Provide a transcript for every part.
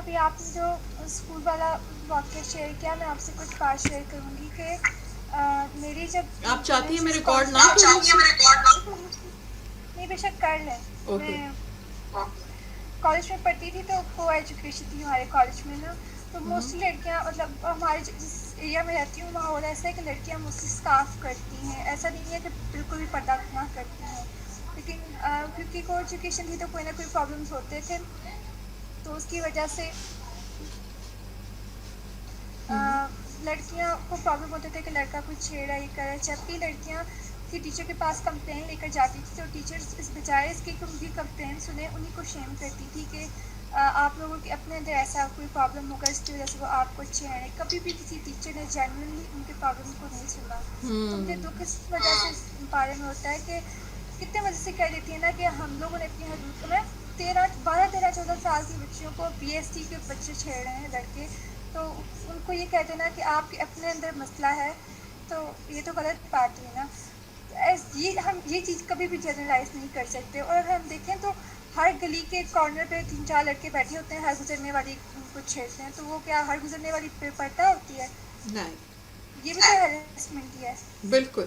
ابھی آپ نے جو اسکول والا واقعہ شیئر کیا، میں آپ سے کچھ بات شیئر کروں گی کہ میری جب آپ چاہتی ہیں میں میں ریکارڈ نہ کروں؟ نہیں بے شک کر لیں. اوکے. میں کالج میں پڑھتی تھی تو کو ایجوکیشن تھی ہمارے کالج میں نا، تو موسٹلی لڑکیاں مطلب ہمارے جس ایریا میں رہتی ہوں ماحول ایسا ہے کہ لڑکیاں موسٹلی اسکارف کرتی ہیں. ایسا نہیں ہے کہ بالکل بھی پردہ نہ کرتی ہیں، لیکن کیونکہ کو ایجوکیشن تھی تو کوئی نہ کوئی پرابلمس ہوتے تھے، تو اس کی وجہ سے لڑکیاں کو پرابلم ہوتے تھے کہ لڑکا کچھ چھیڑا یہ کرے. جب بھی لڑکیاں کی ٹیچر کے پاس کمپلین لے کر جاتی تھی تو ٹیچرس اس بجائے اس کی ان کی کمپلین سنیں انہیں کو شیم کرتی تھی کہ آپ لوگوں کے اپنے اندر ایسا کوئی پرابلم ہوگا اس کی وجہ سے وہ آپ کو چھیڑیں. کبھی بھی کسی ٹیچر نے جینوئنلی ان کے پرابلم کو نہیں سنا. تو مجھے دکھ اس وجہ سے اس بارے میں ہوتا ہے کہ کتنے وجہ سے کہہ دیتی ہے نا کہ ہم لوگوں نے اپنی حدود میں 12-13-14 سال کی بچیوں کو بی ایس سی کے بچے چھیڑ رہے ہیں لڑکے، تو ان کو یہ کہہ دینا کہ آپ کے اپنے اندر مسئلہ ہے تو یہ تو غلط بات ہے نا. ہم یہ چیز کبھی بھی جنرلائز نہیں کر سکتے. اور اگر ہم دیکھیں تو ہر گلی کے کارنر پہ 3-4 لڑکے بیٹھے ہوتے ہیں، ہر گزرنے والی ان کو چھیڑتے ہیں. تو وہ کیا ہر گزرنے والی پہ پڑتا ہوتی ہے؟ نہیں. یہ بھی تو ہیرسمنٹ ہی ہے. بالکل.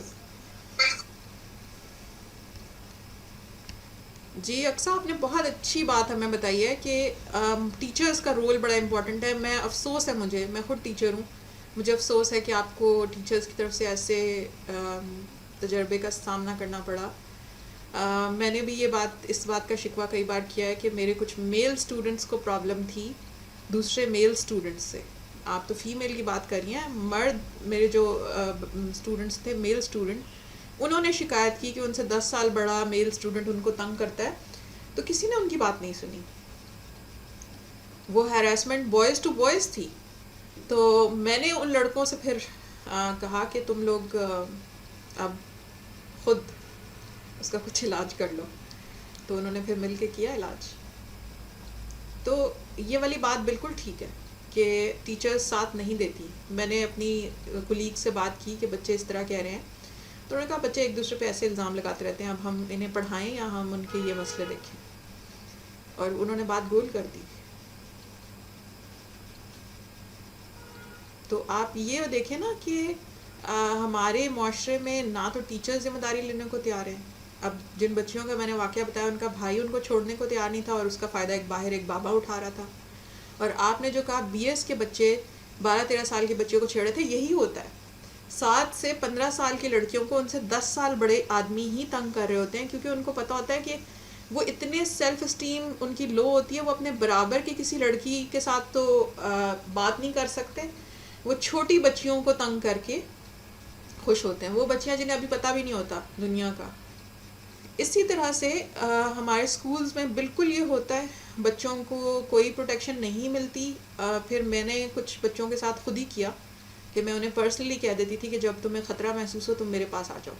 جی اقصیٰ آپ نے بہت اچھی بات ہمیں بتائی ہے کہ ٹیچرز کا رول بڑا امپورٹنٹ ہے. میں افسوس ہے میں خود ٹیچر ہوں، مجھے افسوس ہے کہ آپ کو ٹیچرز کی طرف سے ایسے تجربے کا سامنا کرنا پڑا. میں نے بھی اس بات کا شکوہ کئی بار کیا ہے کہ میرے کچھ میل اسٹوڈنٹس کو پرابلم تھی دوسرے میل اسٹوڈنٹس سے. آپ تو فیمیل کی بات کر رہی ہیں، مرد میرے جو اسٹوڈنٹس تھے میل اسٹوڈنٹ، انہوں نے شکایت کی کہ ان سے 10 سال بڑا میل اسٹوڈنٹ ان کو تنگ کرتا ہے، تو کسی نے ان کی بات نہیں سنی. وہ ہیراسمنٹ بوائز ٹو بوائز تھی. تو میں نے ان لڑکوں سے پھر کہا کہ تم لوگ اب خود اس کا کچھ علاج کر لو. تو انہوں نے پھر مل کے کیا علاج. تو یہ والی بات بالکل ٹھیک ہے کہ ٹیچرز ساتھ نہیں دیتی. میں نے اپنی کولیگ سے بات کی کہ بچے اس طرح کہہ رہے ہیں، تو انہوں نے کہا بچے ایک دوسرے پہ ایسے الزام لگاتے رہتے ہیں، اب ہم انہیں پڑھائیں یا ہم ان کے یہ مسئلے دیکھیں. اور انہوں نے بات گول کر دی. تو آپ یہ دیکھیں نا کہ ہمارے معاشرے میں نہ تو ٹیچر ذمہ داری لینے کو تیار ہیں. اب جن بچیوں کا میں نے واقعہ بتایا ان کا بھائی ان کو چھوڑنے کو تیار نہیں تھا اور اس کا فائدہ ایک بابا اٹھا رہا تھا. اور آپ نے جو کہا بی ایس کے بچے 12-13 سال کے بچے کو چھیڑے تھے، یہی ہوتا ہے. 7 سے 15 سال کی لڑکیوں کو ان سے 10 سال بڑے آدمی ہی تنگ کر رہے ہوتے ہیں، کیونکہ ان کو پتہ ہوتا ہے کہ وہ اتنے سیلف اسٹیم ان کی لو ہوتی ہے، وہ اپنے برابر کی کسی لڑکی کے ساتھ تو بات نہیں کر سکتے. وہ چھوٹی بچیوں کو تنگ کر کے خوش ہوتے ہیں، وہ بچیاں جنہیں ابھی پتہ بھی نہیں ہوتا دنیا کا. اسی طرح سے ہمارے سکولز میں بالکل یہ ہوتا ہے، بچوں کو کوئی پروٹیکشن نہیں ملتی. پھر میں نے کچھ بچوں کے ساتھ خود ہی کیا کہ میں انہیں پرسنلی کہہ دیتی تھی کہ جب تمہیں خطرہ محسوس ہو تم میرے پاس آ جاؤ.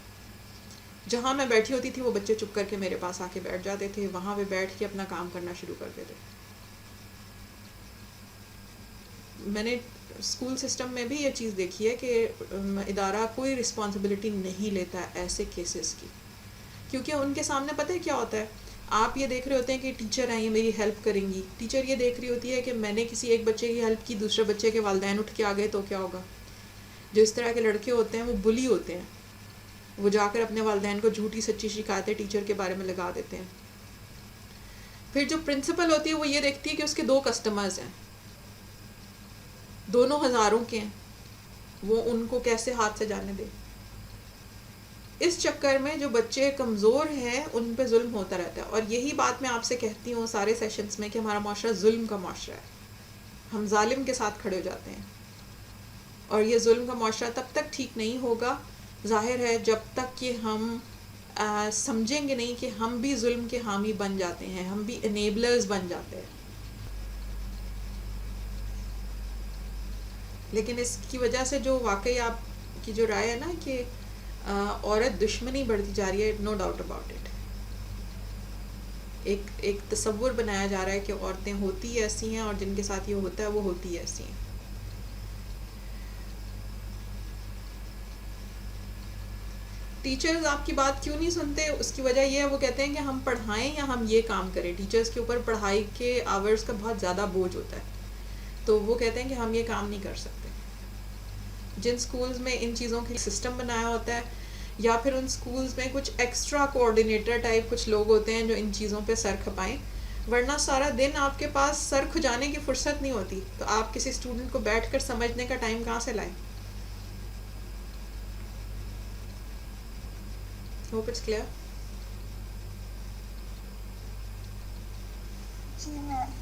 جہاں میں بیٹھی ہوتی تھی وہ بچے چپ کر کے میرے پاس آ کے بیٹھ جاتے تھے، وہاں پہ بیٹھ کے اپنا کام کرنا شروع کر دیتے. میں نے اسکول سسٹم میں بھی یہ چیز دیکھی ہے کہ ادارہ کوئی رسپانسبلٹی نہیں لیتا ہے ایسے کیسز کی، کیونکہ ان کے سامنے پتہ ہے کیا ہوتا ہے. آپ یہ دیکھ رہے ہوتے ہیں کہ ٹیچر ہیں یہ میری ہیلپ کریں گی، ٹیچر یہ دیکھ رہی ہوتی ہے کہ میں نے کسی ایک بچے کی ہیلپ کی، دوسرے بچے کے والدین اٹھ کے آ گئے تو کیا ہوگا. جو اس طرح کے لڑکے ہوتے ہیں وہ بلی ہوتے ہیں، وہ جا کر اپنے والدین کو جھوٹی سچی شکایتیں ٹیچر کے بارے میں لگا دیتے ہیں. پھر جو پرنسپل ہوتی ہے وہ یہ دیکھتی ہے کہ اس کے 2 کسٹمرز ہیں، دونوں ہزاروں کے ہیں، وہ ان کو کیسے ہاتھ سے جانے دے. اس چکر میں جو بچے کمزور ہیں ان پہ ظلم ہوتا رہتا ہے. اور یہی بات میں آپ سے کہتی ہوں سارے سیشنز میں کہ ہمارا معاشرہ ظلم کا معاشرہ ہے. ہم ظالم کے ساتھ کھڑے ہو جاتے ہیں، اور یہ ظلم کا معاشرہ تب تک ٹھیک نہیں ہوگا ظاہر ہے جب تک کہ ہم سمجھیں گے نہیں کہ ہم بھی ظلم کے حامی بن جاتے ہیں، ہم بھی انیبلرز بن جاتے ہیں. لیکن اس کی وجہ سے جو واقعی آپ کی جو رائے ہے نا کہ عورت دشمنی بڑھتی جا رہی ہے، نو ڈاؤٹ اباؤٹ اٹ. ایک تصور بنایا جا رہا ہے کہ عورتیں ہوتی ایسی ہیں اور جن کے ساتھ یہ ہوتا ہے وہ ہوتی ایسی ہیں. ٹیچرز آپ کی بات کیوں نہیں سنتے؟ اس کی وجہ یہ ہے وہ کہتے ہیں کہ ہم پڑھائیں یا ہم یہ کام کریں. ٹیچرز کے اوپر پڑھائی کے آورز کا بہت زیادہ بوجھ ہوتا ہے. تو وہ کہتے ہیں کہ ہم یہ کام نہیں کر سکتے. جن سکولز میں ان چیزوں کے سسٹم بنایا ہوتا ہے یا پھر ان سکولز میں کچھ ایکسٹرا کوآرڈینیٹر ٹائپ کچھ لوگ ہوتے ہیں جو ان چیزوں پہ سر کھپائیں, ورنہ سارا دن آپ کے پاس سر کھجانے کی فرصت نہیں ہوتی, تو آپ کسی اسٹوڈنٹ کو بیٹھ کر سمجھنے کا ٹائم کہاں سے لائیں. Hope it's clear. جی میم.